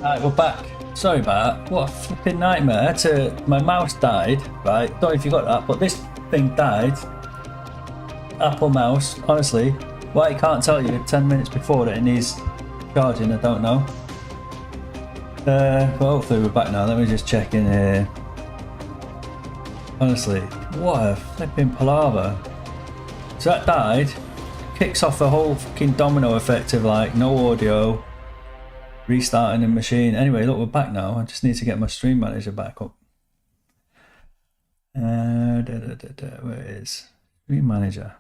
Right, we're back. Sorry about that. What a flipping nightmare. My mouse died, right? Don't know if you got that, but this thing died. Apple mouse, honestly. Why it can't tell you 10 minutes before that it needs charging, I don't know. But hopefully we're back now. Let me just check in here. Honestly, what a flipping palaver. So that died. Kicks off a whole fucking domino effect of like no audio. Restarting the machine. Anyway, look, we're back now. I just need to get my stream manager back up. Where it is? Stream manager.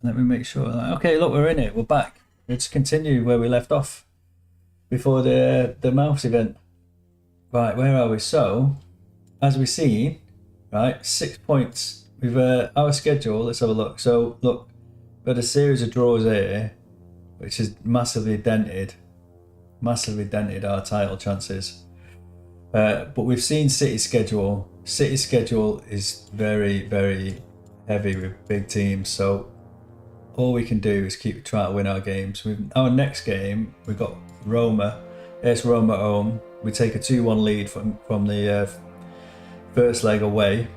Let me make sure. Okay, look, we're in it. We're back. Let's continue where we left off before the mouse event. Right, where are we? So, as we see, right, 6 points. We've our schedule. Let's have a look. So, look, we've had a series of draws here, which is massively dented our title chances. But we've seen City's schedule. City's schedule is very, very heavy with big teams. So all we can do is keep trying to win our games. Our next game, we've got Roma. It's Roma at home. We take a 2-1 lead from the first leg away.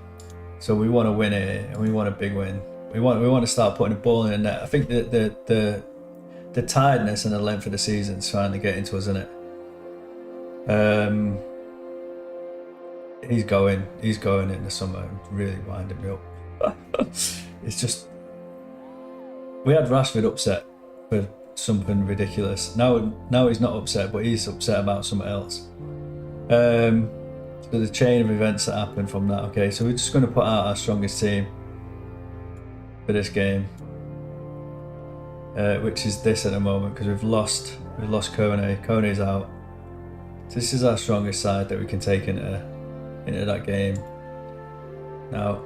So we want to win it, and we want a big win. We want to start putting the ball in the net. I think the tiredness and the length of the season is finally getting to us, isn't it? He's going in the summer, really winding me up. It's just, we had Rashford upset for something ridiculous. Now he's not upset, but he's upset about something else. So the chain of events that happened from that. Okay, so we're just going to put out our strongest team for this game. Which is this at the moment, because we've lost Kone. Kone's out. So this is our strongest side that we can take into that game. Now,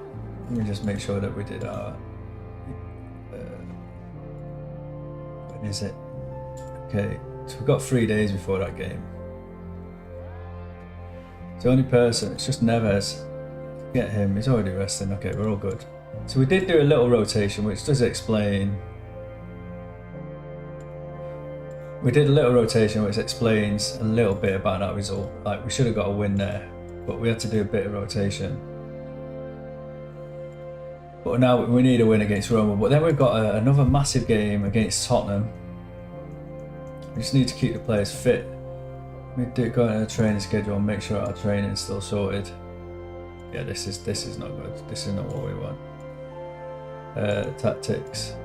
let me just make sure that we did our. When is it? Okay, so we've got 3 days before that game. It's the only person. It's just Neves. Get him. He's already resting. Okay, we're all good. So we did do a little rotation, which does explain. We did a little rotation which explains a little bit about that result. Like, we should have got a win there, but we had to do a bit of rotation. But now we need a win against Roma. But then we've got another massive game against Tottenham. We just need to keep the players fit. We do go into the training schedule and make sure our training is still sorted. Yeah, this is not good. This is not what we want. Tactics.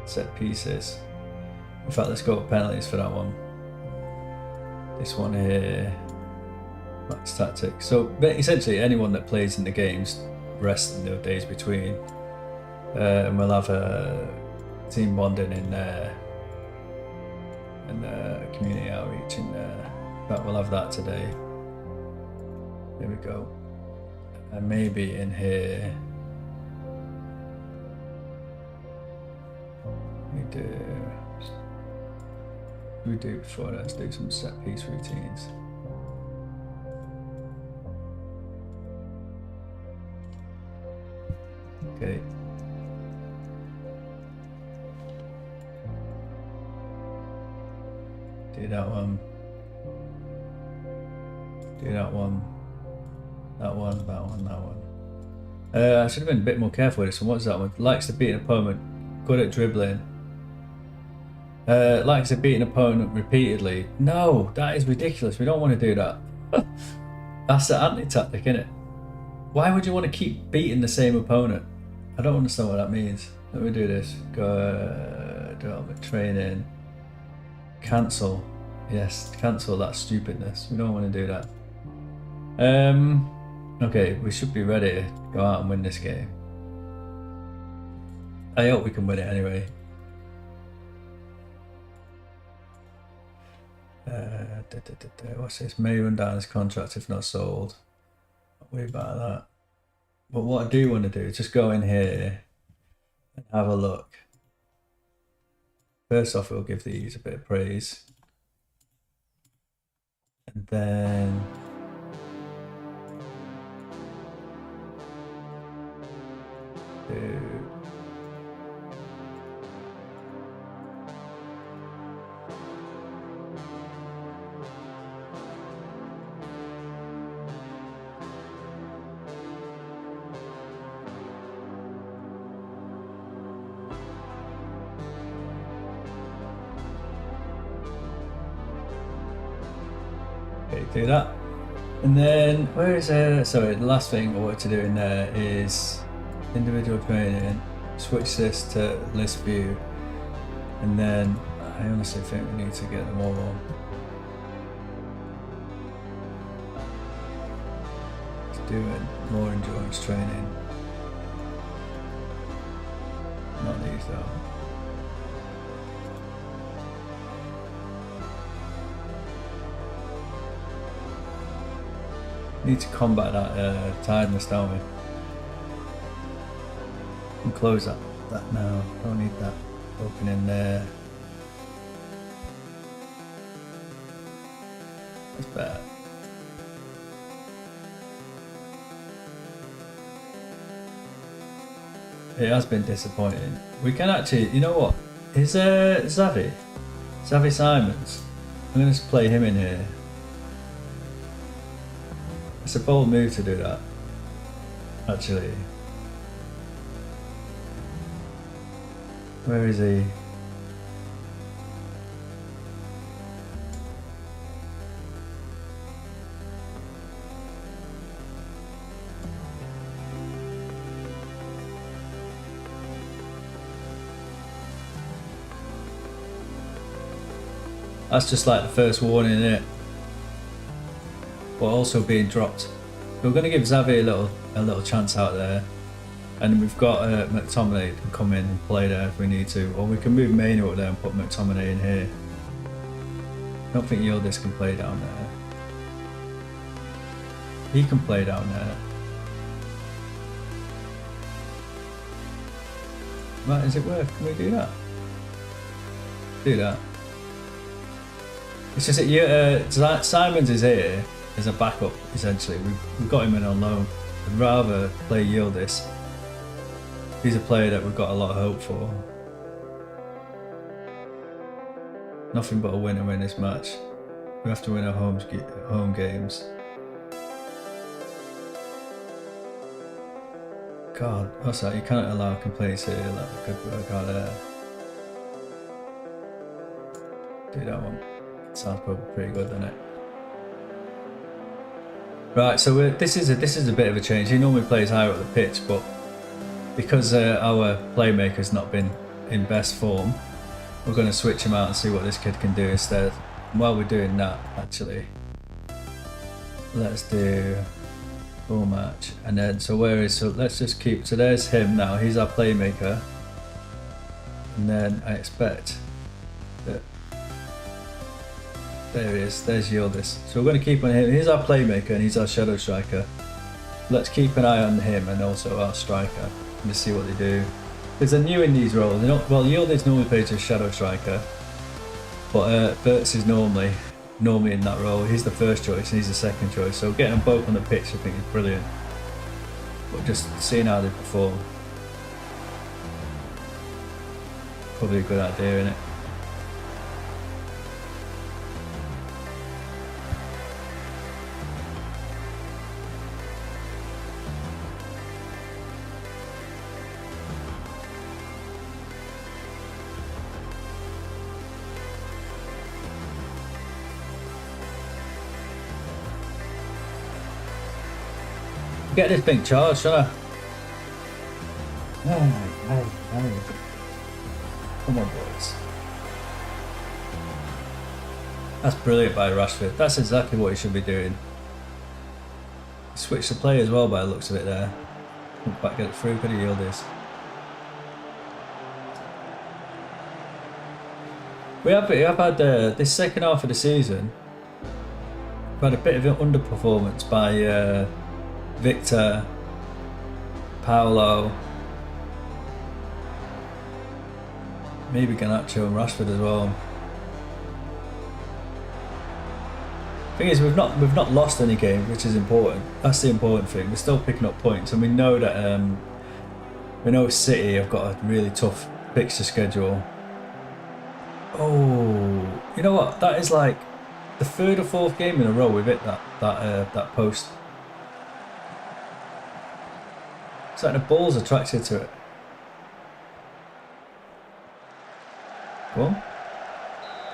Set pieces. In fact, let's go with penalties for that one. This one here, max tactics. So essentially, anyone that plays in the games rest in the days between, and we'll have a team bonding in there, and community outreach in there. In fact, we'll have that today. There we go. And maybe in here we do before let's do some set piece routines. Okay. Do that one. Do that one. That one, that one, that one. I should have been a bit more careful with this one. What's that one? Likes to beat an opponent. Good at dribbling. Likes to beat an opponent repeatedly. No, that is ridiculous. We don't want to do that. That's the anti-tactic, isn't it? Why would you want to keep beating the same opponent? I don't understand what that means. Let me do this. Go development training. Cancel. Yes, cancel that stupidness. We don't want to do that. Okay, we should be ready to go out and win this game. I hope we can win it anyway. What's this? May run down his contract if not sold. Not worry about that. But what I do want to do is just go in here and have a look. First off, we'll give these a bit of praise. And then Okay, do that. And then, where is sorry, the last thing I wanted to do in there is individual training. Switch this to list view. And then, I honestly think we need to get them all on. Doing more endurance training. Not these though. Need to combat that tiredness, don't we? And close that now. Don't need that opening there. That's bad. It has been disappointing. We can actually, you know what? Is Xavi Simons? I'm going to play him in here. It's a bold move to do that, actually. Where is he? That's just like the first warning, isn't it? But also being dropped. We're going to give Xavi a little chance out there, and we've got McTominay can come in and play there if we need to, or we can move Maino up there and put McTominay in here. I don't think Yildiz can play down there. He can play down there. Right, is it worth? Can we do that? Do that. It's just that Simons is here as a backup, essentially. We've got him in on loan. I'd rather play Yildiz. He's a player that we've got a lot of hope for. Nothing but a win in this match. We have to win our home games. God, what's that? You can't allow complaints here. That could work out there. Do that one. Sounds probably pretty good, doesn't it? Right, so this is a bit of a change. He normally plays higher up the pitch, but because our playmaker's not been in best form, we're going to switch him out and see what this kid can do instead. And while we're doing that, actually, let's do full match. And then, so let's just keep, so there's him now. He's our playmaker. And then I expect that, there he is, there's Yildiz. So we're going to keep on him. He's our playmaker and he's our shadow striker. Let's keep an eye on him and also our striker and see what they do. Because they're new in these roles. Well, Yildiz normally plays as shadow striker, but Verts is normally in that role. He's the first choice and he's the second choice. So getting them both on the pitch I think is brilliant. But just seeing how they perform, probably a good idea, isn't it? Get this thing charged, shall I? Hey. Come on, boys. That's brilliant by Rashford. That's exactly what he should be doing. Switch the play as well by the looks of it there. Come back, get it through, could he yield this? We have had this second half of the season, we've had a bit of an underperformance by Victor, Paolo, maybe Garnacho and Rashford as well. Thing is, we've not lost any games, which is important. That's the important thing. We're still picking up points, and we know that City have got a really tough fixture schedule. Oh, you know what? That is like the third or fourth game in a row we've hit that post. It's like the ball's attracted to it. Go on.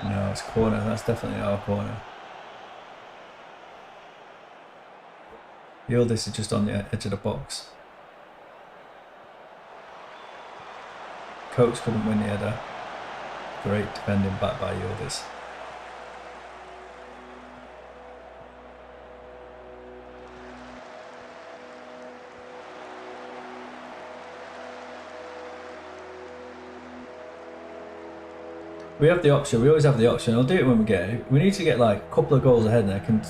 No, it's corner. That's definitely our corner. Yildiz is just on the edge of the box. Coates couldn't win the header. Great defending back by Yildiz. We have the option, we always have the option. I'll do it when we get it. We need to get like a couple of goals ahead and I can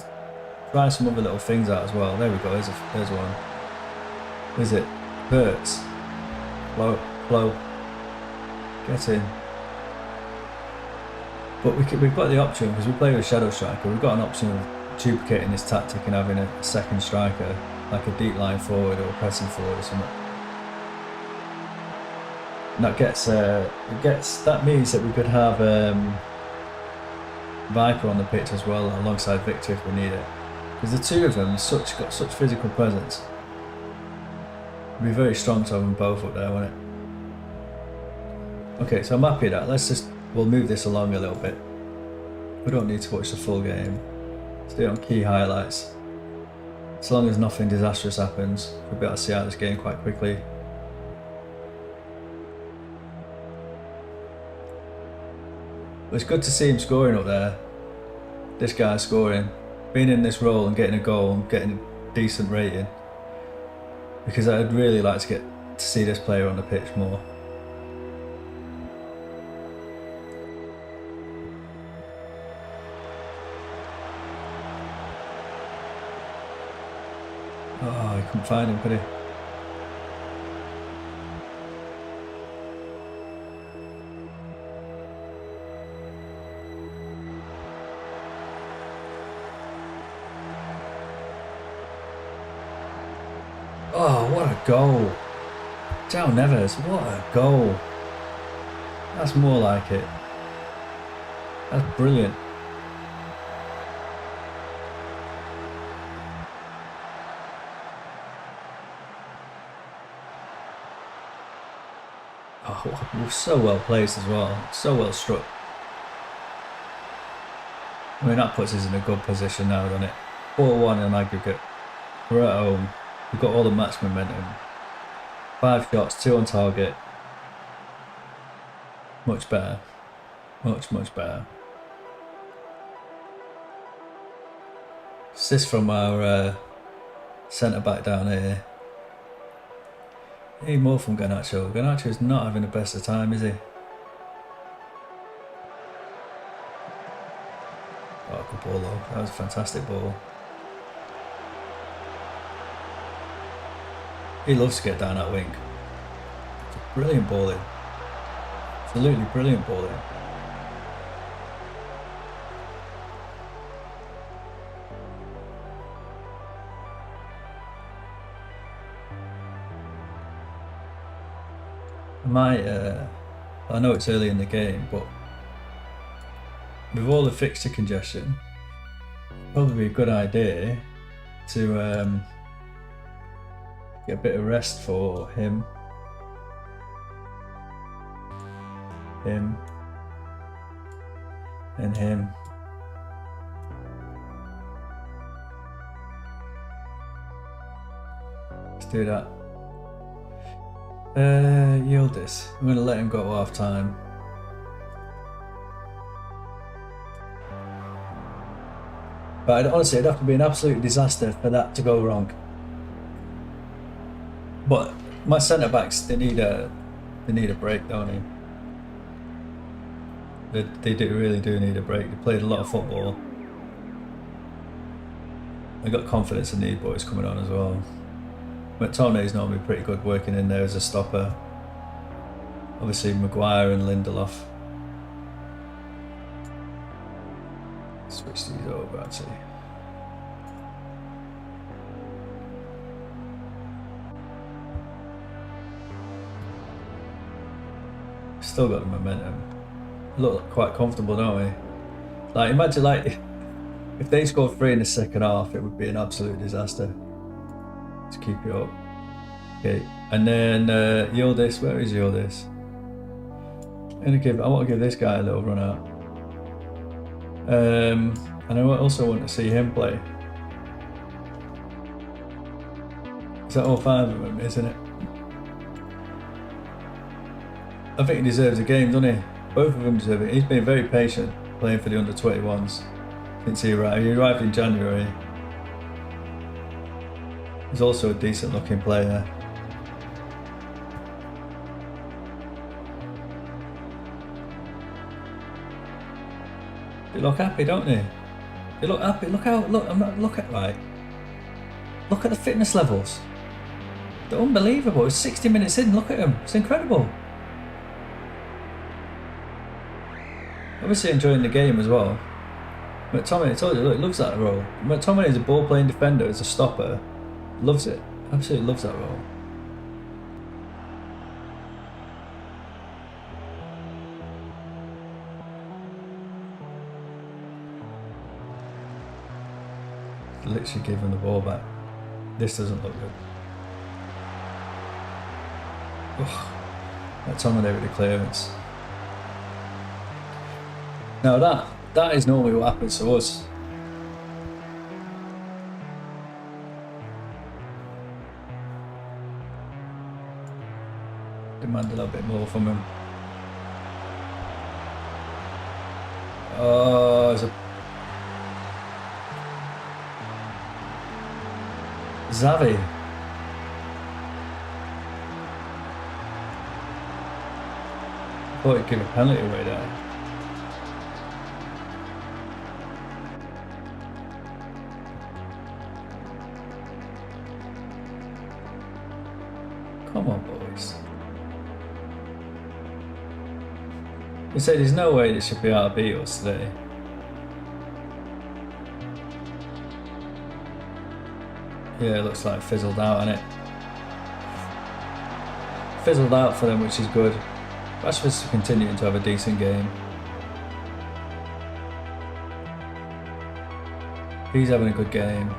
try some other little things out as well. There we go, there's one. Is it? Hurts. Flow. Get in. But we've got the option, because we play with Shadow Striker, we've got an option of duplicating this tactic and having a second striker, like a deep line forward or pressing forward or something. And that means that we could have Viper on the pitch as well, alongside Victor if we need it. Because the two of them got such physical presence. It'd be very strong to have them both up there, wouldn't it? Okay, so I'm happy with that. We'll move this along a little bit. We don't need to watch the full game. Let's do it on key highlights. As long as nothing disastrous happens, we'll be able to see out this game quite quickly. It's good to see him scoring up there. This guy scoring, being in this role and getting a goal and getting a decent rating. Because I'd really like to get to see this player on the pitch more. Oh, he couldn't find him, could he? Oh, what a goal. João Neves, what a goal. That's more like it. That's brilliant. Oh, we're so well placed as well. So well struck. I mean, that puts us in a good position now, doesn't it? 4-1 in aggregate. We're at home. We've got all the match momentum. 5 shots, 2 on target. Much better. Much better. Assist from our centre back down here. Need more from Garnacho. Garnacho's not having the best of time, is he? Oh, good ball though. That was a fantastic ball. He loves to get down that wing. It's a brilliant ball in. Absolutely brilliant ball in. I know it's early in the game, but with all the fixture congestion, probably be a good idea to get a bit of rest for him, and him. Let's do that. Yildiz. I'm going to let him go at half time. But honestly, it'd have to be an absolute disaster for that to go wrong. But my centre backs, they need a break, don't they? They really do need a break. They played a lot of football. They got confidence in these boys coming on as well. McTominay's normally pretty good working in there as a stopper. Obviously Maguire and Lindelof. Switch these over actually. Still got the momentum. Look quite comfortable, don't we? Like imagine like if they scored 3 in the second half, it would be an absolute disaster. To keep it up. Okay, and then Yildiz, where is Yildiz? I want to give this guy a little run out. And I also want to see him play. Is that all 5 of them, isn't it? I think he deserves a game, doesn't he? Both of them deserve it. He's been very patient playing for the under-21s since he arrived. He arrived in January. He's also a decent looking player. They look happy, don't they? They look happy. Look at right. Look at the fitness levels. They're unbelievable. It's 60 minutes in. Look at them. It's incredible. Obviously enjoying the game as well. McTominay, I told you, look, he loves that role. McTominay is a ball-playing defender, as a stopper. Loves it. Absolutely loves that role. Literally giving the ball back. This doesn't look good. McTominay with the clearance. Now that is normally what happens to us. Demand a little bit more from him. Oh, there's a Xavi. Thought he'd give a penalty away there. Come on, boys. They say there's no way this should be able to beat us today. Yeah, it looks like fizzled out, innit? Fizzled out for them, which is good. Rashford's continuing to have a decent game. He's having a good game.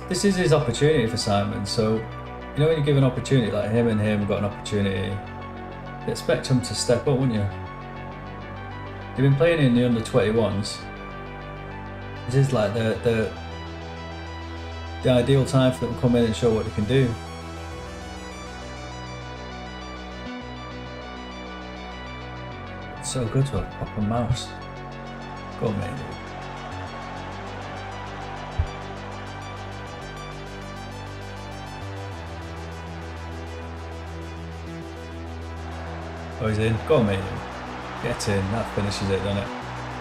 This is his opportunity for Simon, so you know when you give an opportunity like him and him got an opportunity, you expect him to step up, wouldn't you? They've been playing in the under-21s. This is like the ideal time for them to come in and show what they can do. It's so good to have a proper mouse. Go on, mate. Oh, he's in. Go on, mate. Get in. That finishes it, doesn't it?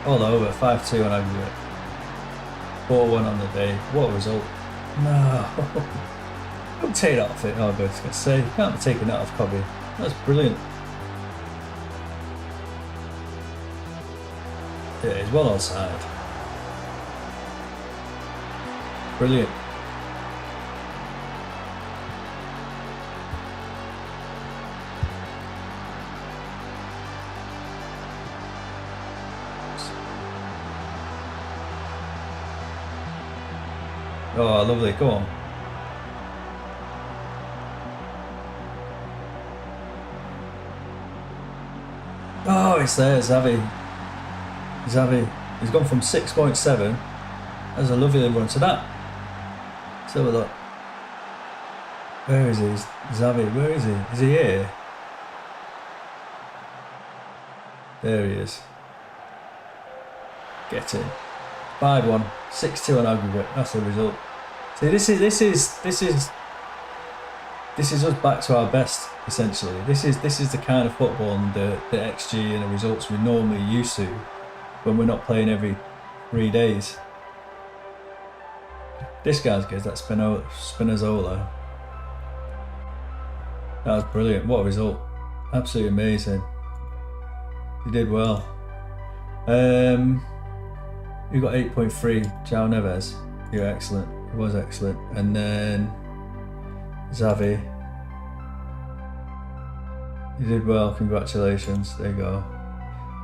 All over. 5-2 on aggregate. 4-1 on the day. What a result. No. Don't take that off it. Oh, I was going to say. You can't be taking that off Cobby. That's brilliant. Yeah, he's well onside. Brilliant. Oh, lovely. Go on. Oh, it's there, Xavi. He's gone from 6.7. That's a lovely run to that. Let's have a look. Where is he? Xavi, where is he? Is he here? There he is. Get in. 5-1, 6-2 on aggregate. That's the result. See, this is us back to our best. Essentially, this is the kind of football and the XG and the results we're normally used to when we're not playing every 3 days. This guy's good. That Spinazzola. That was brilliant. What a result! Absolutely amazing. He did well. You got 8.3, João Neves. You're excellent. He was excellent. And then Xavi. You did well, congratulations. There you go.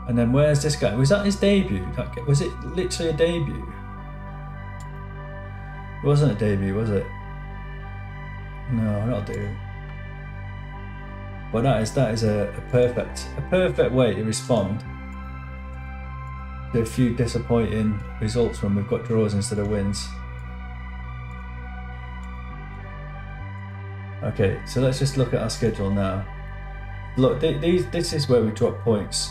And then where's this guy? Was that his debut? Was it literally a debut? It wasn't a debut, was it? No, not a debut. But that is a perfect way to respond to a few disappointing results when we've got draws instead of wins. Okay, so let's just look at our schedule now. Look, this is where we drop points.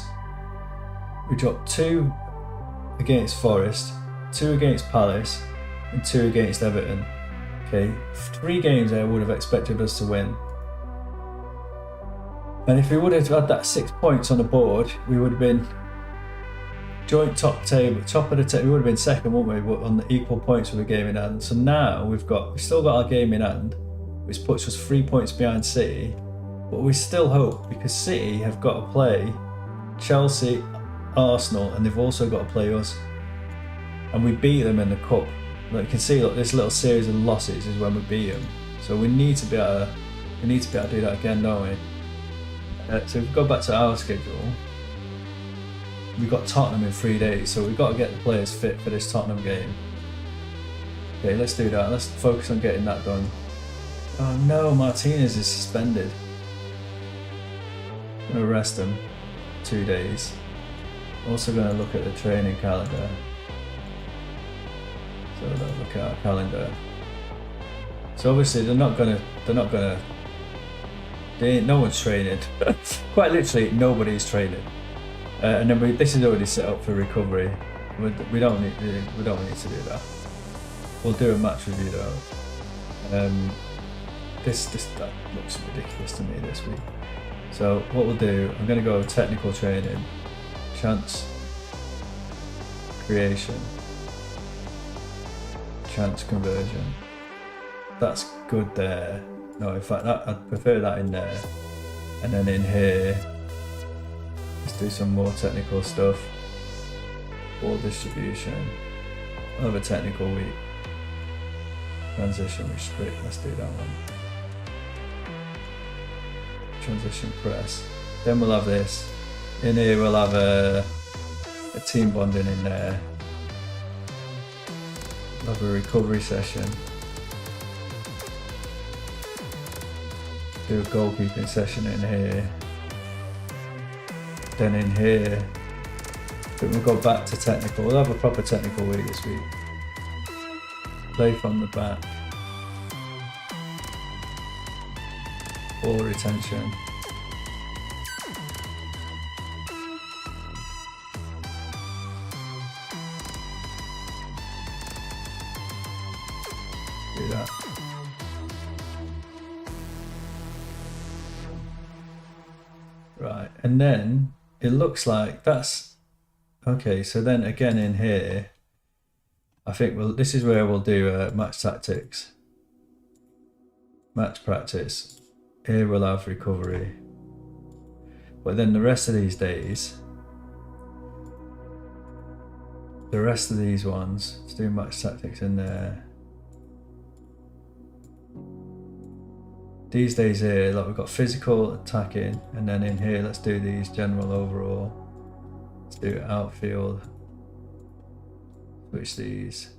We dropped 2 against Forest, 2 against Palace, and 2 against Everton. Okay, 3 games I would have expected us to win. And if we would have had that 6 points on the board, we would have been joint top of the table. We would have been second, wouldn't we? On the equal points with a game in hand. So now we've still got our game in hand, which puts us 3 points behind City. But we still hope, because City have got to play Chelsea, Arsenal, and they've also got to play us. And we beat them in the cup. Like you can see, look, this little series of losses is when we beat them. So we need to be able to do that again, don't we? So if we go back to our schedule, we've got Tottenham in 3 days, so we've got to get the players fit for this Tottenham game. Okay, let's do that. Let's focus on getting that done. Oh no, Martinez is suspended. I'm going to rest him 2 days. Also going to look at the training calendar. So let's look at our calendar. So obviously no one's training. Quite literally, nobody's training. And then this is already set up for recovery. We don't need to do that. We'll do a match review though. That looks ridiculous to me this week. So what we'll do, I'm going to go technical training, chance creation, chance conversion. That's good there. No, in fact, I'd prefer that in there. And then in here, let's do some more technical stuff. Ball distribution. Another technical week. Transition restrict. Let's do that one. Transition press. Then we'll have this. In here, we'll have a team bonding in there. We'll have a recovery session. Do a goalkeeping session in here. Then in here, then we'll go back to technical. We'll have a proper technical week this week. Play from the back. Ball retention. Do that. Right, and then it looks like that's okay. So then again in here, I think this is where we'll do match tactics, match practice. Here we'll have recovery, but then the rest of these days, the rest of these ones, let's do match tactics in there. These days here, like we've got physical, attacking, and then in here, let's do these general overall. Let's do outfield. Switch these.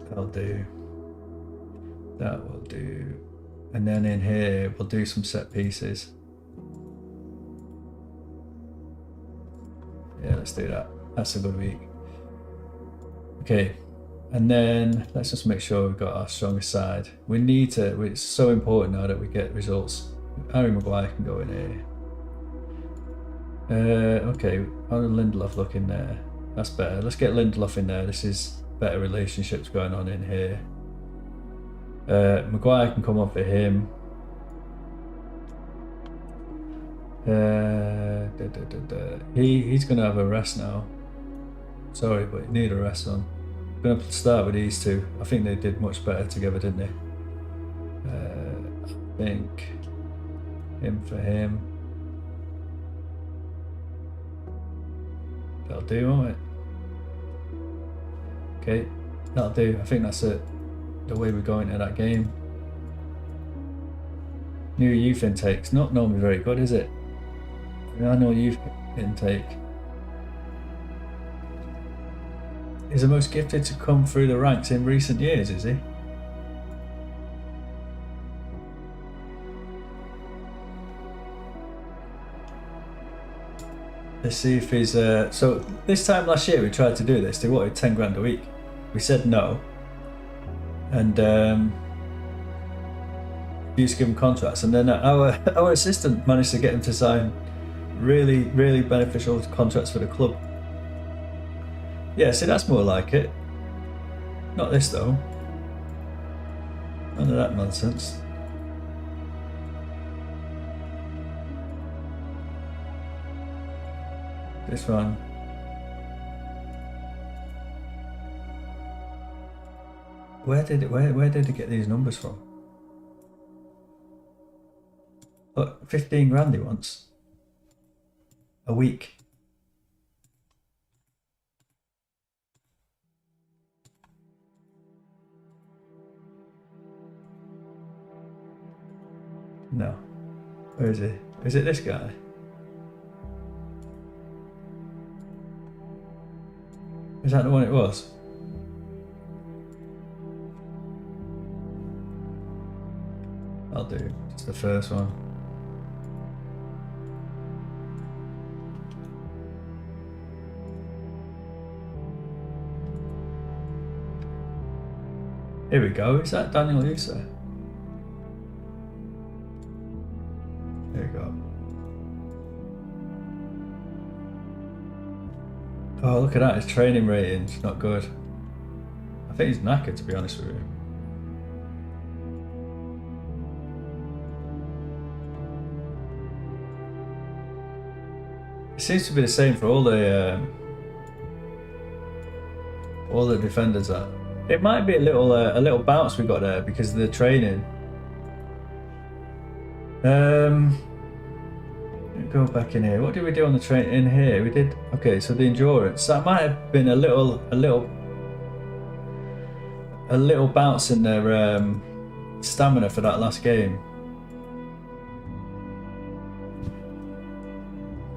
That'll do. That will do. And then in here, we'll do some set pieces. Yeah, let's do that. That's a good week. Okay. And then let's just make sure we've got our strongest side. We need to, it's so important now that we get results. Harry Maguire can go in here. Okay, how did Lindelof look in there? That's better. Let's get Lindelof in there. This is better relationships going on in here. Maguire can come off for him. He's going to have a rest now. Sorry, but you need a rest on. I'm going to start with these two. I think they did much better together, didn't they? I think him for him. That'll do, won't it? Okay, that'll do. I think that's it. The way we go into that game. New youth intake's not normally very good, is it? I know youth intake. He's the most gifted to come through the ranks in recent years, is he? Let's see if he's... So this time last year we tried to do this. They wanted 10 grand a week. We said no, and used to give him contracts, and then our assistant managed to get him to sign really, really beneficial contracts for the club. Yeah, see, that's more like it. Not this though. None of that nonsense. This one. Where did it get these numbers from? Look, 15 grand he wants. A week. No. Where is he? Is it this guy? Is that the one it was? I'll do. It's the first one. Here we go. Is that Daniel Husa? There we go. Oh, look at that. His training rating's not good. I think he's knackered, to be honest with you. It seems to be the same for all the defenders. That it might be a little bounce we got there because of the training. Go back in here. What did we do on the train in here? We did okay. So the endurance, that might have been a little bounce in their stamina for that last game.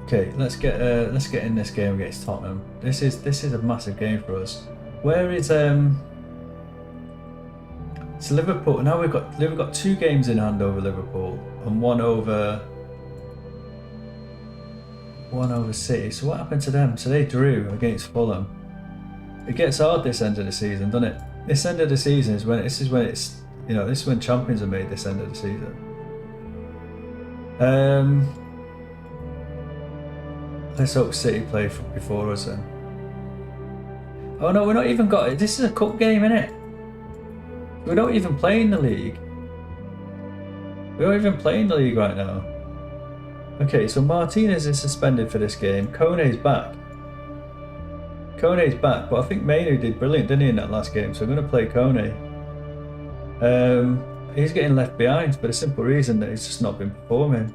Okay, let's get in this game against Tottenham. This is a massive game for us. Where is so Liverpool? Now we've got 2 games in hand over Liverpool and one over City. So what happened to them? So they drew against Fulham. It gets hard this end of the season, doesn't it? This end of the season is when this is when champions are made. This end of the season. Let's hope City play before us then. Oh no, we're not even got it. This is a cup game, innit? We're not even playing the league. We're not even playing the league right now. Okay, so Martinez is suspended for this game. Kone's back. But I think Mainu did brilliant, didn't he, in that last game? So I'm going to play Kone. He's getting left behind for the simple reason that he's just not been performing.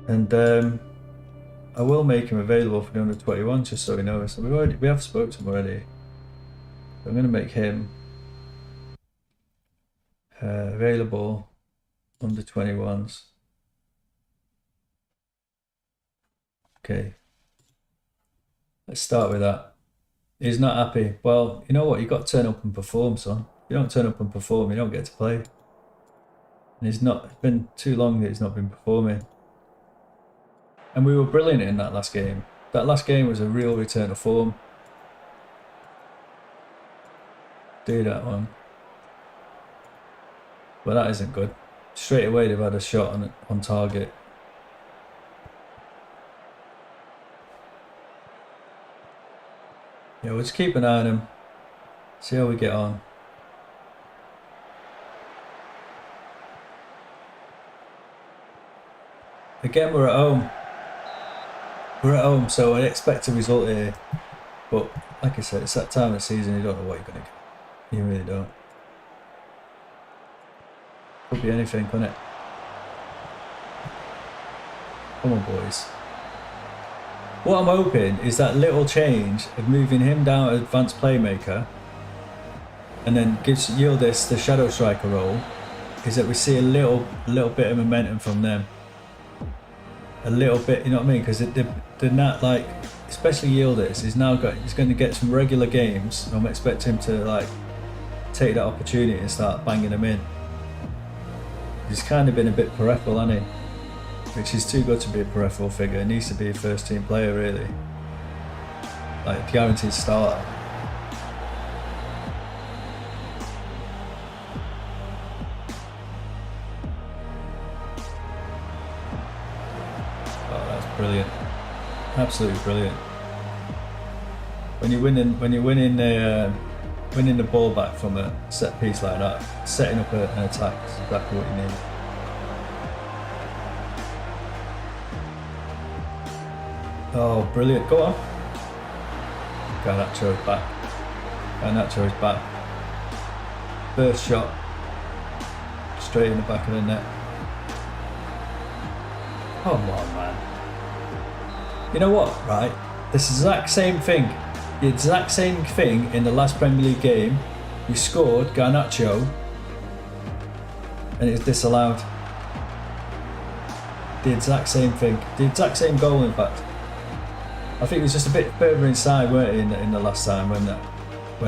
And I will make him available for the under 21 just so he knows. So we have spoke to him already. So I'm going to make him available under 21s. Okay. Let's start with that. He's not happy. Well, you know what? You got to turn up and perform, son. If you don't turn up and perform, you don't get to play. And it's been too long that he's not been performing. And we were brilliant in that last game. That last game was a real return to form. Do that one. Well, that isn't good. Straight away they've had a shot on target. Yeah, we'll just keep an eye on him. See how we get on. Again, we're at home. We're at home, so I expect a result here. But like I said, it's that time of the season, you don't know what you're going to get. You really don't. Could be anything, couldn't it? Come on, boys. What I'm hoping is that little change of moving him down to advanced playmaker and then gives Yildiz the shadow striker role, is that we see a little bit of momentum from them. A little bit, you know what I mean? Because they're not like, especially Yildiz, he's going to get some regular games. I'm expecting him to like take that opportunity and start banging them in. He's kind of been a bit peripheral, hasn't he? Which is too good to be a peripheral figure. He needs to be a first team player, really. Like, guaranteed starter. brilliant. Absolutely brilliant. When you're winning the ball back from a set piece like that, setting up an attack is exactly what you need. Oh, brilliant! Go on. Garnacho is back. Garnacho is back. First shot, straight in the back of the net. Come on, man. You know what, right? This exact same thing. The exact same thing in the last Premier League game. You scored Garnacho and it's disallowed. The exact same thing. The exact same goal, in fact. I think it was just a bit further inside, weren't it, in the last time when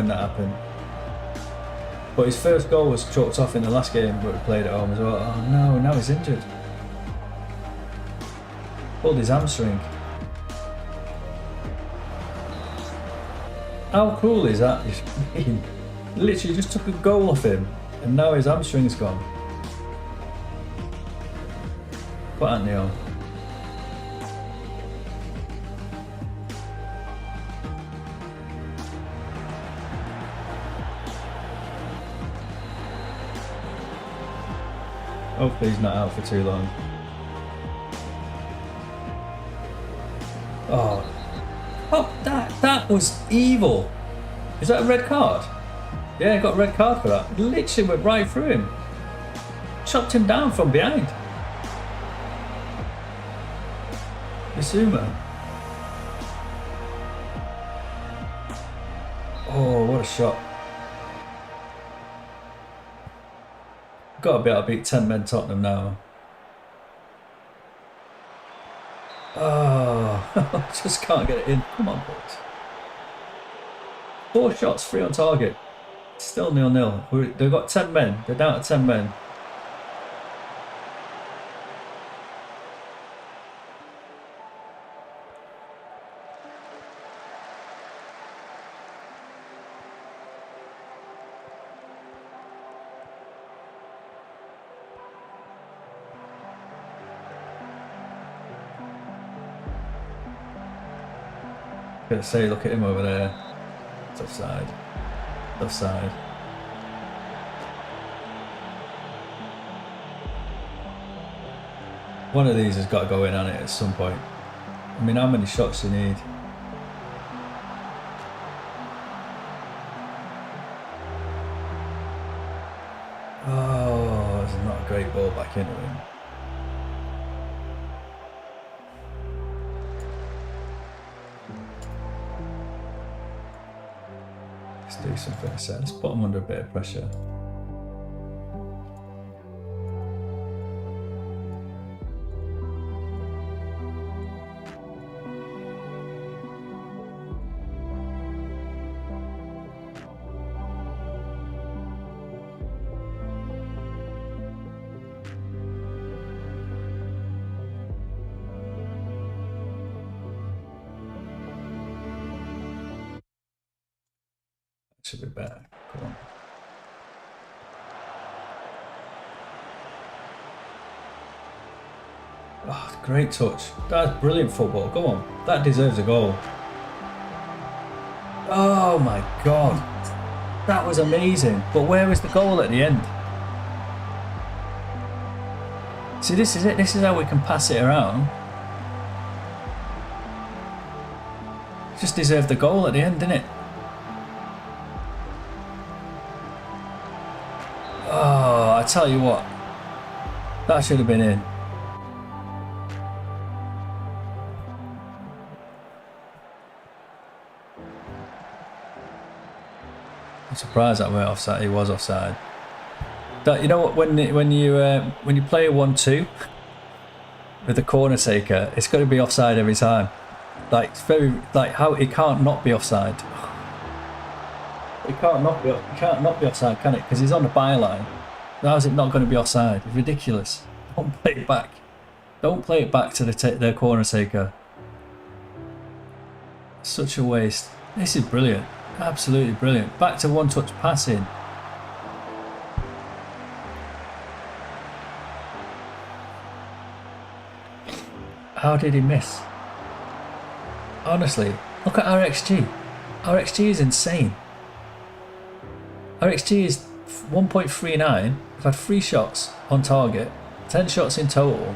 that happened. But his first goal was chalked off in the last game, but we played at home as well. Oh no, now he's injured. Pulled his hamstring. How cool is that? Literally just took a goal off him, and now his hamstring's gone. Put Anthony on. Hopefully he's not out for too long. Oh, that was evil. Is that a red card? Yeah, got a red card for that. Literally went right through him. Chopped him down from behind. Misuma. Oh, what a shot. Got to be able to beat 10 men Tottenham now. Oh, just can't get it in. Come on, boys. 4 shots, 3 on target. Still 0-0. They've got 10 men. They're down to 10 men. Gonna say, look at him over there. It's offside. Offside. One of these has got to go in on it at some point. I mean, how many shots do you need? Oh, it's not a great ball back into him. Let's do something. Let's put him under a bit of pressure. Should be better. Come on. Oh, great touch. That's brilliant football. Go on. That deserves a goal. Oh my god. That was amazing. But where was the goal at the end? See, this is it. This is how we can pass it around. Just deserved the goal at the end, didn't it? Oh, I tell you what, that should have been in. I'm surprised that went offside. He was offside. That, you know what? When you play a 1-2 with the corner taker, it's got to be offside every time. Like it's very how it can't not be offside. It can't not be offside, can it? Because he's on the byline. How is it not going to be offside? It's ridiculous. Don't play it back. Don't play it back to the corner taker. Such a waste. This is brilliant. Absolutely brilliant. Back to one-touch passing. How did he miss? Honestly, look at our XG. Our XG is insane. Our XG is 1.39. We've had 3 shots on target, 10 shots in total.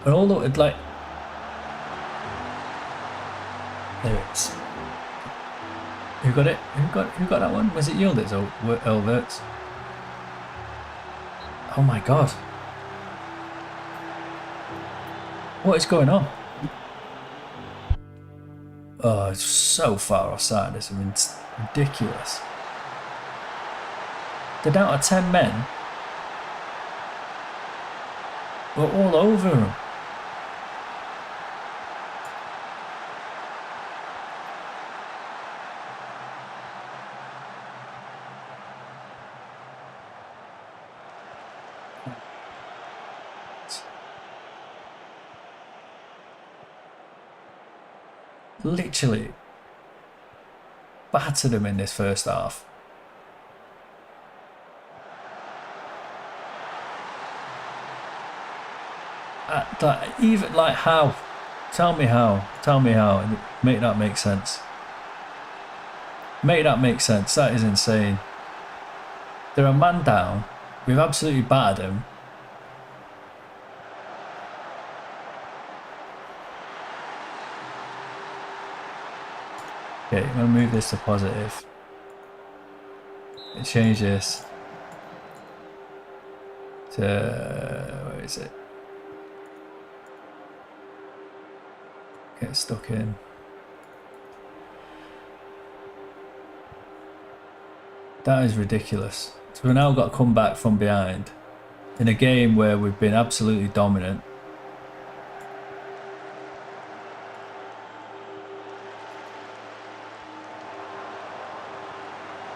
And all looked like... There it is. Who got it? Who got that one? Was it Yildiz or Elverts? Oh my god. What is going on? Oh, it's so far offside. It's ridiculous. They're down to 10 men. We're all over them. Literally battered them in this first half. Even like how? Tell me how. Tell me how. Make that make sense. Make that make sense. That is insane. They're a man down. We've absolutely battered them. Okay, I'm going to move this to positive. And change this to... where is it? Get stuck in. That is ridiculous. So we've now got to come back from behind in a game where we've been absolutely dominant.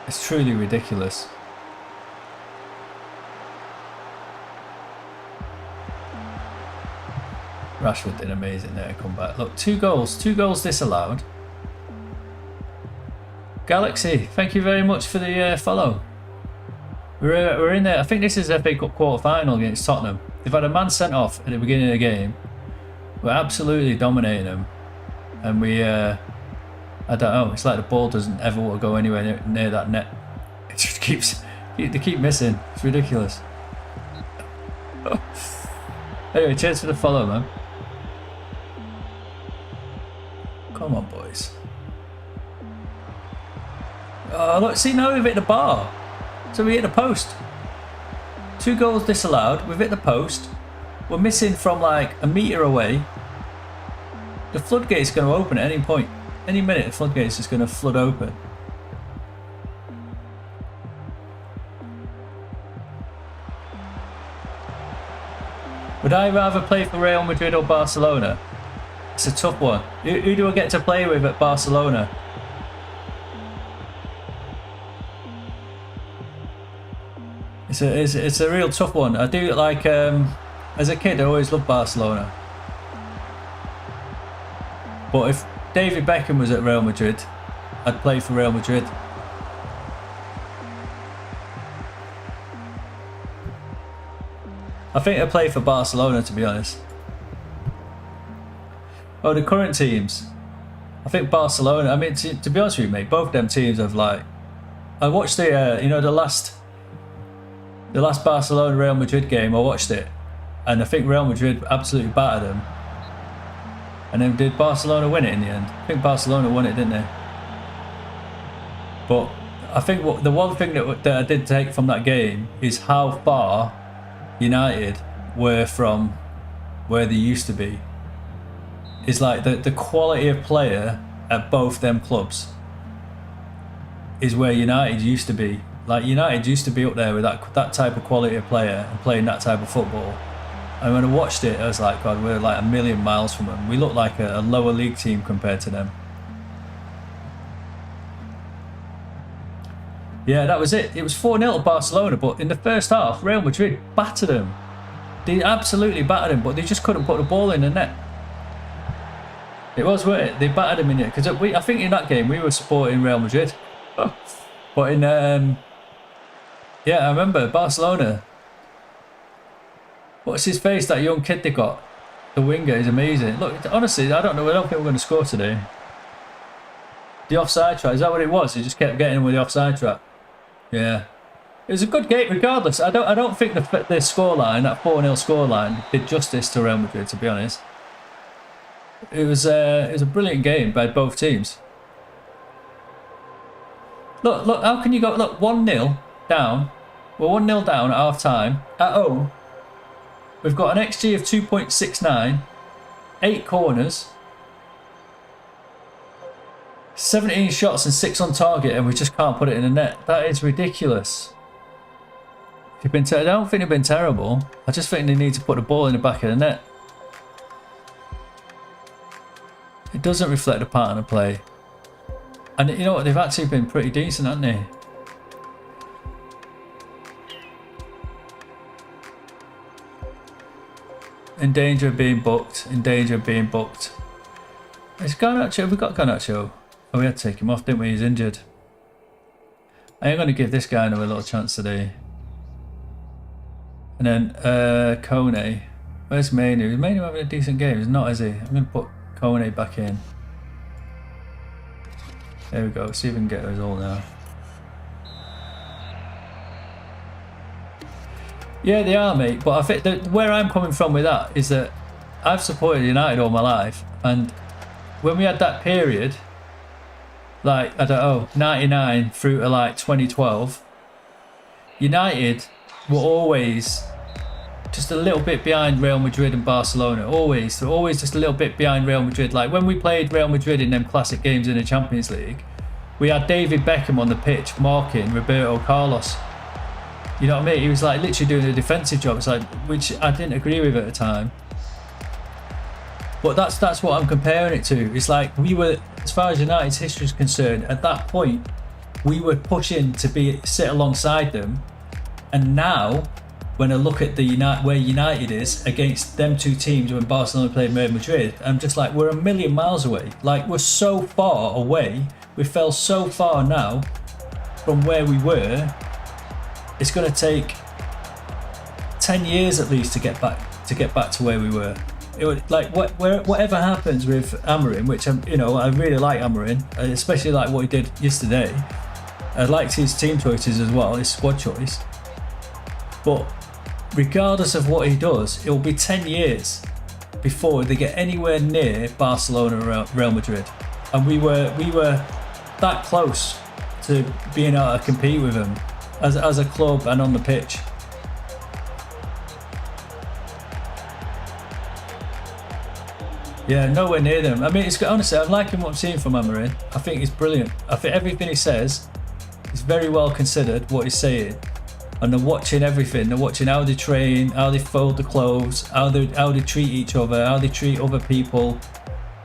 It's truly ridiculous. Rashford did amazing there, come back. Look, 2 goals disallowed. Galaxy, thank you very much for the follow. We're in there. I think this is FA Cup quarter final against Tottenham. They've had a man sent off at the beginning of the game. We're absolutely dominating them, and we I don't know, it's like the ball doesn't ever want to go anywhere near that net. It just they keep missing. It's ridiculous. Anyway, cheers for the follow, man. Come on, boys. Oh, look, see, now we've hit the bar. So we hit the post. 2 goals disallowed, we've hit the post. We're missing from like a metre away. The floodgate's going to open at any point. Any minute, the floodgate's just going to flood open. Would I rather play for Real Madrid or Barcelona? It's a tough one. Who do I get to play with at Barcelona? It's a real tough one. I do like, as a kid, I always loved Barcelona. But if David Beckham was at Real Madrid, I'd play for Real Madrid. I think I'd play for Barcelona, to be honest. Oh, the current teams. I think Barcelona, I mean, to be honest with you, mate, both them teams have like... I watched the, you know, the last Barcelona Real Madrid game. I watched it, and I think Real Madrid absolutely battered them. And then did Barcelona win it in the end? I think Barcelona won it, didn't they? But I think the one thing that I did take from that game is how far United were from where they used to be. It's like the quality of player at both them clubs is where United used to be. Like, United used to be up there with that type of quality of player and playing that type of football. And when I watched it, I was like, God, we're like a million miles from them. We look like a lower league team compared to them. Yeah, that was it. It was 4-0 to Barcelona, but in the first half, Real Madrid battered them. They absolutely battered them, but they just couldn't put the ball in the net. It was worth it. They battered them in it. Because I think in that game, we were supporting Real Madrid. But in, yeah, I remember Barcelona. What's his face, that young kid they got? The winger is amazing. Look, honestly, I don't think we're going to score today. The offside trap, is that what it was? He just kept getting him with the offside trap. Yeah. It was a good game regardless. I don't think the scoreline, that 4-0 scoreline, did justice to Real Madrid, to be honest. It was a brilliant game by both teams. Look, how can you go, look, 1-0 down. We're 1-0 down at half time. At home, we've got an XG of 2.69, 8 corners, 17 shots and 6 on target, and we just can't put it in the net. That is ridiculous. I don't think they've been terrible. I just think they need to put the ball in the back of the net. It doesn't reflect the pattern of play. And you know what? They've actually been pretty decent, haven't they? In danger of being booked. In danger of being booked. It's Garnacho. We got Garnacho. Oh, we had to take him off, didn't we? He's injured. I am going to give this guy another little chance today. And then Kone. Where's Mainu? Is Mainu having a decent game? He's not, is he? I'm going to put Kone back in. There we go. See if we can get a result now. Yeah, they are, mate. But I think that where I'm coming from with that is that I've supported United all my life, and when we had that period, like, I don't know, 99 through to like 2012, United were always just a little bit behind Real Madrid and Barcelona. Always just a little bit behind Real Madrid. Like when we played Real Madrid in them classic games in the Champions League, we had David Beckham on the pitch marking Roberto Carlos. You know what I mean? He was like literally doing a defensive job. It's like, which I didn't agree with at the time. But that's what I'm comparing it to. It's like we were, as far as United's history is concerned, at that point, we were pushing to sit alongside them. And now, when I look at where United is against them two teams when Barcelona played Real Madrid, I'm just like, we're a million miles away. Like, we're so far away. We fell so far now from where we were. It's going to take 10 years at least to get back to where we were. It would, like, whatever happens with Amorim, which I really like Amorim, especially like what he did yesterday. I liked his team choices as well, his squad choice. But regardless of what he does, it will be 10 years before they get anywhere near Barcelona or Real Madrid. And we were that close to being able to compete with them as a club and on the pitch. Yeah, nowhere near them. I mean, honestly, I'm liking what I'm seeing from Amorim. I think he's brilliant. I think everything he says is very well considered, what he's saying. And they're watching everything. They're watching how they train, how they fold the clothes, how they treat each other, how they treat other people.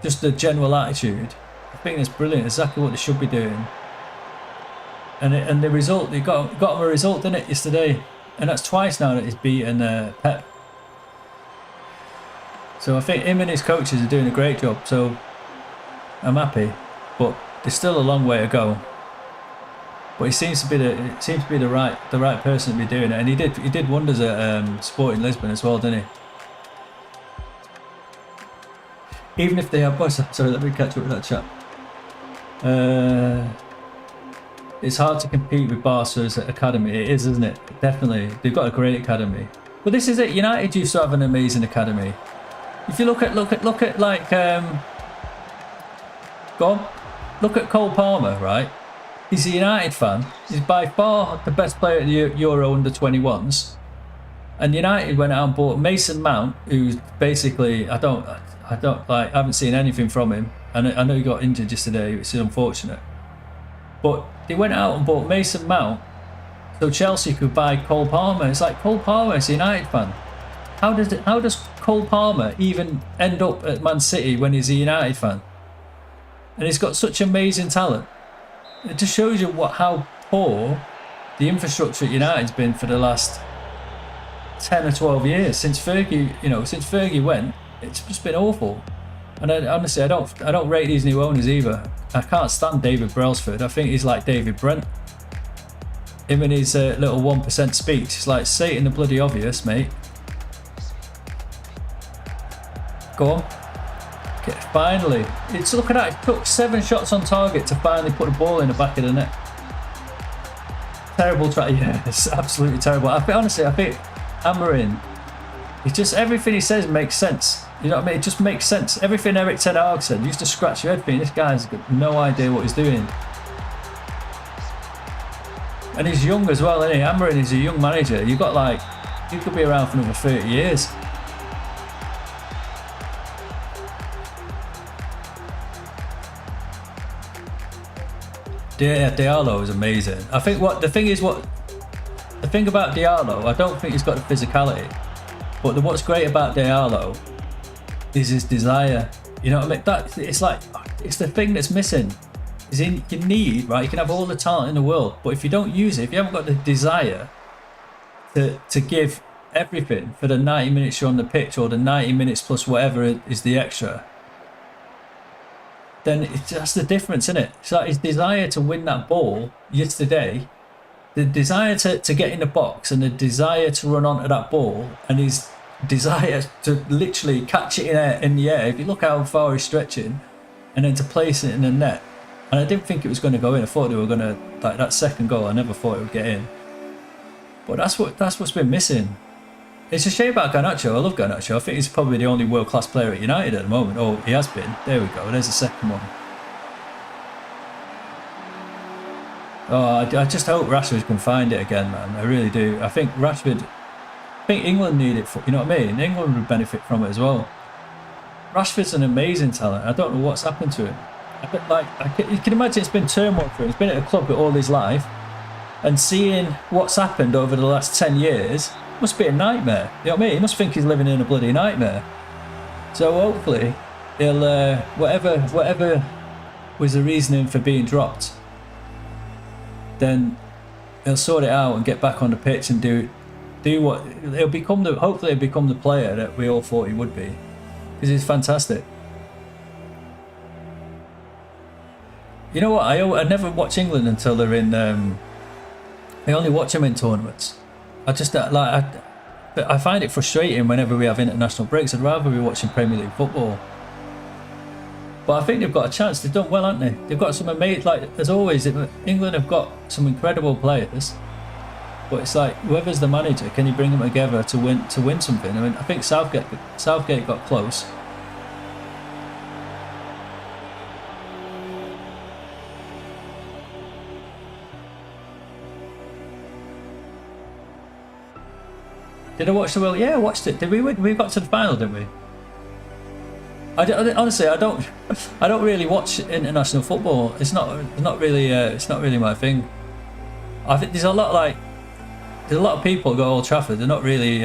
Just the general attitude. I think it's brilliant. Exactly what they should be doing. And the result, they got him a result, didn't it, yesterday? And that's twice now that he's beaten Pep. So I think him and his coaches are doing a great job. So I'm happy, but there's still a long way to go. But he seems to be the right person to be doing it, and he did wonders at Sporting Lisbon as well, didn't he? Even if they have, sorry, let me catch up with that chat. It's hard to compete with Barca's academy. It is, isn't it? Definitely, they've got a great academy. But this is it. United used to have an amazing academy. If you look at like look at Cole Palmer, right? He's a United fan. He's by far the best player at the Euro under 21s. And United went out and bought Mason Mount, who's basically I haven't seen anything from him. And I know he got injured yesterday, which is unfortunate. But they went out and bought Mason Mount so Chelsea could buy Cole Palmer. It's like Cole Palmer is a United fan. How does Cole Palmer even end up at Man City when he's a United fan? And he's got such amazing talent. It just shows you how poor the infrastructure at United's been for the last 10 or 12 years since Fergie went. It's just been awful. And honestly, I don't rate these new owners either. I can't stand David Brailsford. I think he's like David Brent. Him and his little 1% speech. It's like stating the bloody obvious, mate. Go on. Okay, finally. It's look at that. It took 7 shots on target to finally put the ball in the back of the net. Terrible try. Yeah, it's absolutely terrible. I think Amarin, it's just everything he says makes sense. You know what I mean? It just makes sense. Everything Eric Ten Hag said, you used to scratch your head thinking this guy's got no idea what he's doing. And he's young as well, isn't he? Amarin is a young manager. You could be around for another 30 years. Diallo is amazing. I think the thing about Diallo, I don't think he's got the physicality. But what's great about Diallo is his desire. You know what I mean? It's the thing that's missing. You need, right? You can have all the talent in the world, but if you don't use it, if you haven't got the desire to give everything for the 90 minutes you're on the pitch, or the 90 minutes plus whatever is the extra, then that's the difference, isn't it? It's like his desire to win that ball yesterday, the desire to get in the box, and the desire to run onto that ball, and his desire to literally catch it in the air. If you look how far he's stretching, and then to place it in the net. And I didn't think it was going to go in. I thought they were going to, like that second goal, I never thought it would get in. But that's what's been missing. It's a shame about Garnacho. I love Garnacho. I think he's probably the only world-class player at United at the moment. Oh, he has been. There we go. There's the second one. Oh, I just hope Rashford can find it again, man. I really do. I think England need it. You know what I mean? England would benefit from it as well. Rashford's an amazing talent. I don't know what's happened to him. You can imagine it's been turmoil for him. He's been at a club all his life, and seeing what's happened over the last 10 years must be a nightmare. You know what I mean? He must think he's living in a bloody nightmare. So hopefully he'll whatever was the reasoning for being dropped, then he'll sort it out and get back on the pitch and do what hopefully he'll become the player that we all thought he would be, because he's fantastic. You know what? I never watch England until they're in. I only watch them in tournaments. I just I find it frustrating whenever we have international breaks. I'd rather be watching Premier League football. But I think they've got a chance. They've done well, haven't they? They've got some amazing. As always, England have got some incredible players. But it's like whoever's the manager, can you bring them together to win something? I mean, I think Southgate got close. Did I watch the World? Yeah, I watched it. Did we win? We got to the final, didn't we? Honestly, I don't really watch international football. It's not really my thing. I think there's a lot of people go Old Trafford. They're not really.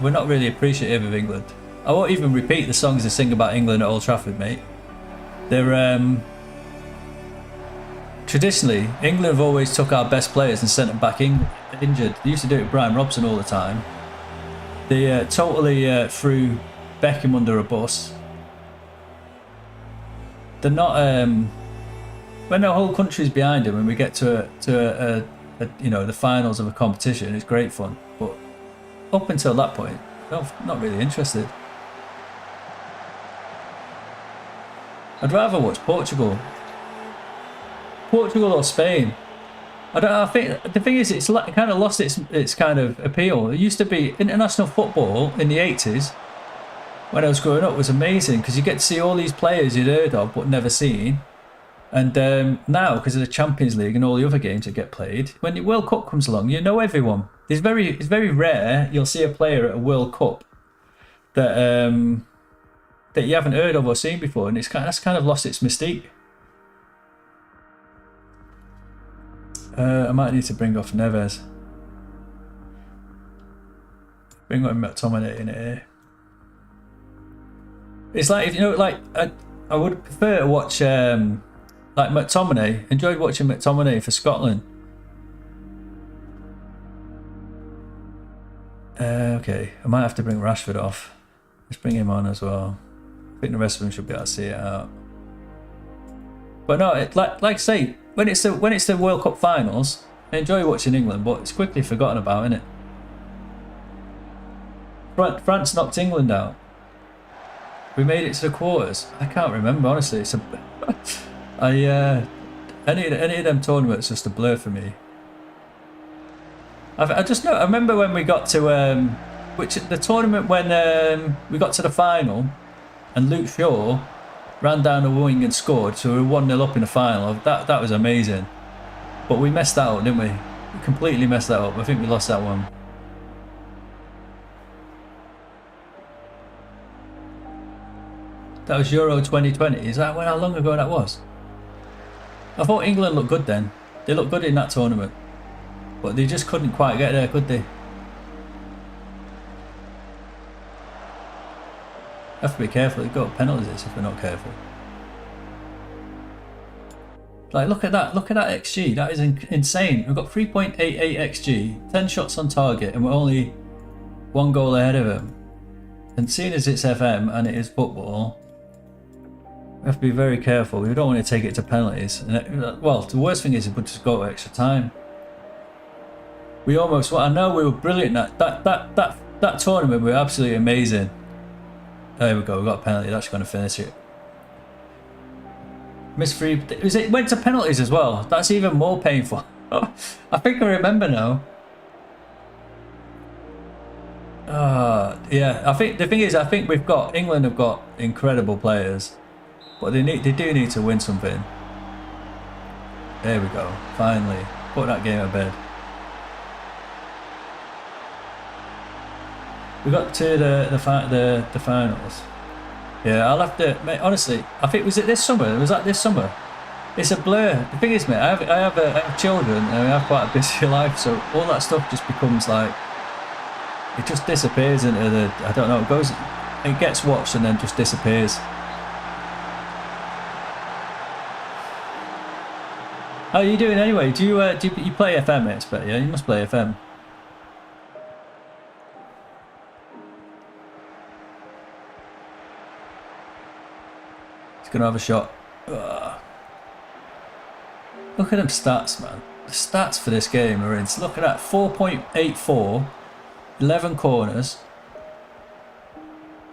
We're not really appreciative of England. I won't even repeat the songs they sing about England at Old Trafford, mate. They're traditionally England have always took our best players and sent them back injured. They used to do it with Brian Robson all the time. They totally threw Beckham under a bus. They're not when the whole country's behind them and we get to the finals of a competition, it's great fun. But up until that point, I'm not really interested. I'd rather watch Portugal or Spain. I think the thing is, it's kind of lost its kind of appeal. It used to be international football in the 80s. When I was growing up, was amazing because you get to see all these players you'd heard of but never seen. And now, because of the Champions League and all the other games that get played, when the World Cup comes along, you know everyone. It's very rare you'll see a player at a World Cup that you haven't heard of or seen before, and that's kind of lost its mystique. I might need to bring off Neves. Bring on McTominay in here. It's like, I would prefer to watch McTominay. Enjoyed watching McTominay for Scotland. Okay, I might have to bring Rashford off. Let's bring him on as well. I think the rest of them should be able to see it out. But no, like I say, when it's the World Cup finals, I enjoy watching England, but it's quickly forgotten about, isn't it? France knocked England out. We made it to the quarters. I can't remember, honestly. It's a, any of them tournaments just a blur for me. I just know. I remember when we got to the tournament when we got to the final, and Luke Shaw ran down the wing and scored, so we were 1-0 up in the final. That was amazing. But we messed that up, didn't we? We completely messed that up. I think we lost that one. That was Euro 2020. Is that how long ago that was? I thought England looked good then. They looked good in that tournament. But they just couldn't quite get there, could they? Have to be careful. They've got penalties if they're not careful. Like, look at that XG. That is insane. We've got 3.88 XG, 10 shots on target, and we're only 1 goal ahead of them. And seeing as it's FM and it is football, we have to be very careful. We don't want to take it to penalties. And well, the worst thing is it would just go to extra time. We almost. Well, I know we were brilliant at that tournament. We were absolutely amazing. There we go. We got a penalty. That's going to finish it. Missed free. It went to penalties as well. That's even more painful. I think I remember now. Yeah. I think the thing is, I think England have got incredible players, but they do need to win something. There we go. Finally, put that game to bed. We got to the finals. Yeah, I'll have to. Mate, honestly, I think was it this summer? Was that this summer? It's a blur. The thing is, mate, I have children and I have quite a busy life, so all that stuff just becomes like it just disappears into the. I don't know. It gets watched and then just disappears. How are you doing anyway? Do you play FM? I expect, yeah, you must play FM. Gonna have a shot. Ugh. Look at them stats, man. The stats for this game are in. Look at that. 4.84, 11 corners,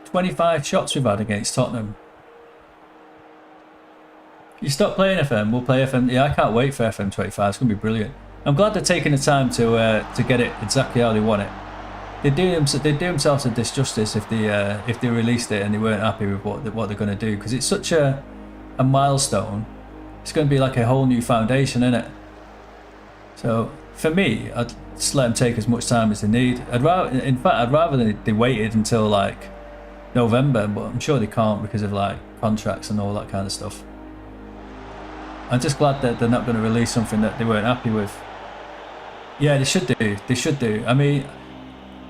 25 shots we've had against Tottenham. If you stop playing FM, we'll play FM. Yeah, I can't wait for FM25. It's gonna be brilliant. I'm glad they're taking the time to get it exactly how they want it. They'd do themselves a disjustice if they released it and they weren't happy with what they're going to do, because it's such a milestone. It's going to be like a whole new foundation, isn't it? So for me, I'd just let them take as much time as they need. I'd rather they waited until like November, but I'm sure they can't because of like contracts and all that kind of stuff. I'm just glad that they're not going to release something that they weren't happy with. Yeah, they should do. They should do. I mean,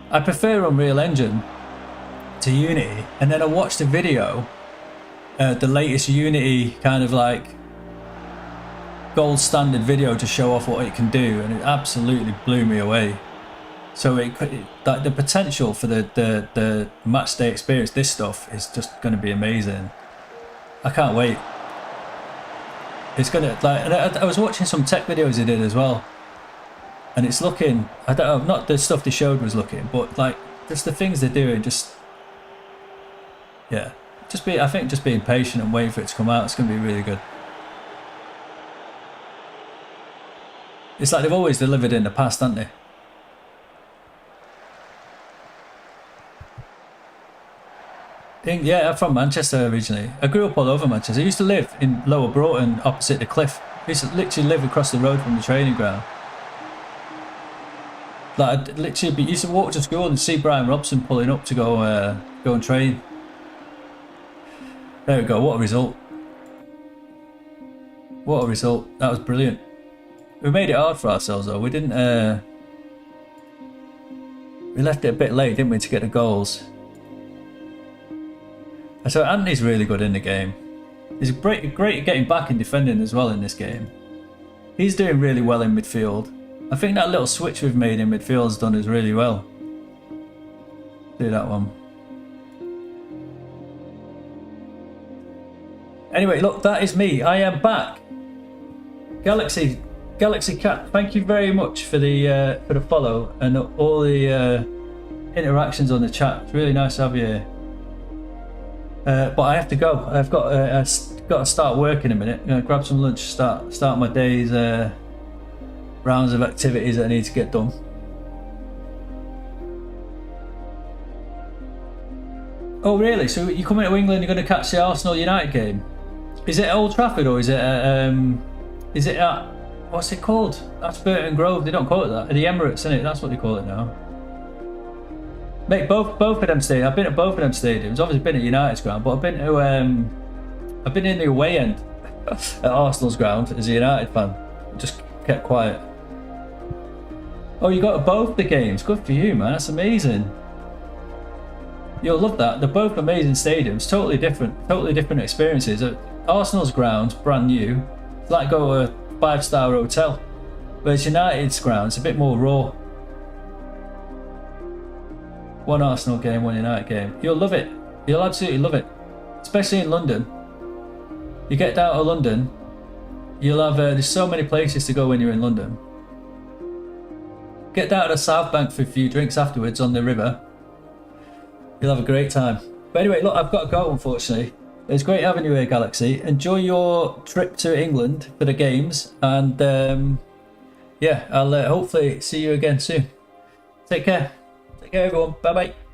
I prefer Unreal Engine to Unity, and then I watched a video, the latest Unity kind of like gold standard video to show off what it can do, and it absolutely blew me away. So the potential for the match day experience, this stuff is just going to be amazing. I can't wait. It's gonna like, and I was watching some tech videos they did as well. And it's looking, I don't know, not the stuff they showed was looking, but like just the things they're doing, just yeah, I think just being patient and waiting for it to come out, it's going to be really good. It's like they've always delivered in the past, haven't they? Yeah, I'm from Manchester originally. I grew up all over Manchester. I used to live in Lower Broughton, opposite the cliff. I used to literally live across the road from the training ground. Like, I'd literally used to walk to school and see Brian Robson pulling up to go and train. There we go. What a result! What a result! That was brilliant. We made it hard for ourselves though. We didn't. We left it a bit late, didn't we, to get the goals? So Anthony's really good in the game. He's great at getting back and defending as well in this game. He's doing really well in midfield. I think that little switch we've made in midfield has done us really well. Do that one. Anyway, look, that is me. I am back. Galaxy Cat, thank you very much for the follow and all the interactions on the chat. It's really nice to have you here. But I have to go. I've got to start work in a minute. I'm gonna grab some lunch, start my day's rounds of activities that I need to get done. Oh really? So you're coming to England? You're going to catch the Arsenal United game? Is it at Old Trafford or is it at what's it called? That's Burton Grove. They don't call it that. The Emirates, isn't it? That's what they call it now. Mate, both of them stadiums. I've been at both of them stadiums. Obviously, been at United's ground, but I've been in the away end at Arsenal's ground as a United fan. Just kept quiet. Oh, you got to both the games. Good for you, man. That's amazing. You'll love that. They're both amazing stadiums. Totally different experiences. At Arsenal's ground, brand new. It's like go to a 5-star hotel. Whereas United's ground, it's a bit more raw. One Arsenal game, one United game. You'll love it. You'll absolutely love it. Especially in London. You get down to London, you'll have, there's so many places to go when you're in London. Get down to the South Bank for a few drinks afterwards on the river. You'll have a great time. But anyway, look, I've got to go, unfortunately. It's great having you here, Galaxy. Enjoy your trip to England for the games. And yeah, I'll hopefully see you again soon. Take care. Take care, everyone. Bye-bye.